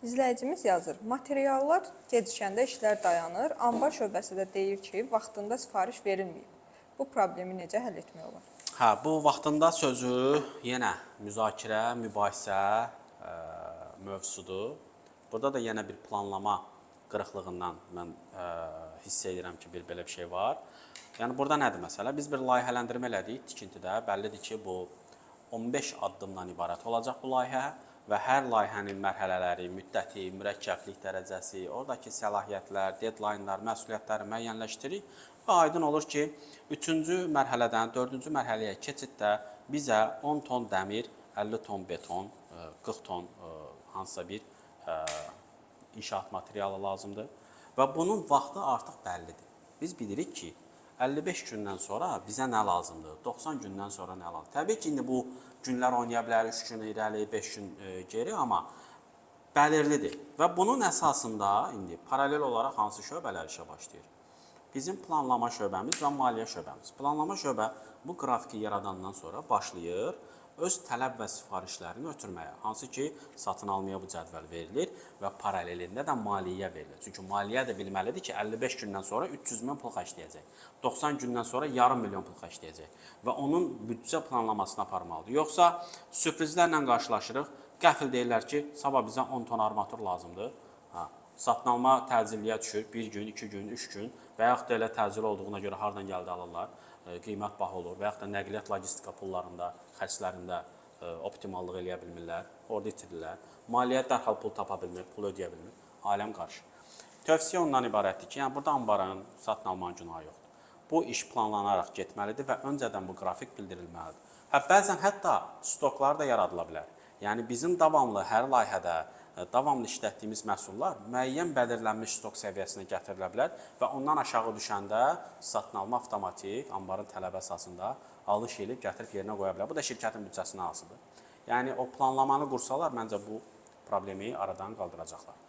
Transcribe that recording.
İzləyicimiz yazır, materiallar gecikəndə işlər dayanır, ambar şöbəsi də deyir ki, vaxtında sifariş verilməyib. Bu problemi necə həll etmək olar? Hə, bu vaxtında sözü yenə müzakirə, mübahisə mövzusudur. Burada da yenə bir planlama qırıqlığından mən hiss edirəm ki, belə bir şey var. Yəni burada nədir məsələ? Biz bir layihələndirmə elədik tikintidə. Bəllidir ki, bu 15 addımdan ibarət olacaq bu layihə və hər layihənin mərhələləri, müddəti, mürəkkəblik dərəcəsi, oradakı səlahiyyətlər, deadline'lar, məsuliyyətləri müəyyənləşdiririk və aydın olur ki, 3-cü mərhələdən 4-cü mərhələyə keçiddə bizə 10 ton dəmir, 50 ton beton, 40 ton hansısa bir inşaat materialı lazımdır və bunun vaxtı artıq bəllidir. Biz bilirik ki, 55 gündən sonra bizə nə lazımdır, 90 gündən sonra nə lazımdır. Təbii ki, indi bu günlər oynaya bilər, 3 gün irəli, 5 gün geri, amma bəlirlidir. Və bunun əsasında indi paralel olaraq hansı şöbələr işə başlayır? Bizim planlama şöbəmiz və maliyyə şöbəmiz. Planlama şöbə bu qrafiki yaradandan sonra başlayır öz tələb və sifarişlərini ötürməyə. Hansı ki, satın almaya bu cədvəl verilir və paralelində də maliyyə verilir. Çünki maliyyə də bilməlidir ki, 55 gündən sonra 300 min pul xərcləyəcək. 90 gündən sonra yarım milyon pul xərcləyəcək və onun büdcə planlamasını aparmalıdır. Yoxsa sürprizlərlə qarşılaşırıq. Qəfil deyirlər ki, sabah bizə 10 ton armatur lazımdır. Satın alma təcilliyə düşür. 1 gün, 2 gün, 3 gün və yaxud da elə təcil olduğuna görə hardan gəldi alırlar. Qiymət baha olur və yaxud da nəqliyyat logistika pullarında, xərclərində optimallıq eləyə bilmirlər, orada itirirlər. Maliyyə dərhal pul tapa bilmir, pul ödəyə bilmir. Aləm qarşı. Tövsiyə ondan ibarətdir ki, yəni burada ambarın, satın almanın günahı yoxdur. Bu iş planlanaraq getməlidir və öncədən bu qrafik bildirilməlidir. Bəzən hətta stoklar da yaradıla bilər. Yəni bizim davamlı hər layihədə davamlı işlətdiyimiz məhsullar müəyyən belirlənmiş stok səviyyəsinə gətirilə bilər və ondan aşağı düşəndə satın alma avtomatik ambarın tələb əsasında alış edib gətirib yerinə qoya bilər. Bu da şirkətin büdcəsinə asılıdır. Yəni o planlamanı qursalar, məncə bu problemi aradan qaldıracaqlar.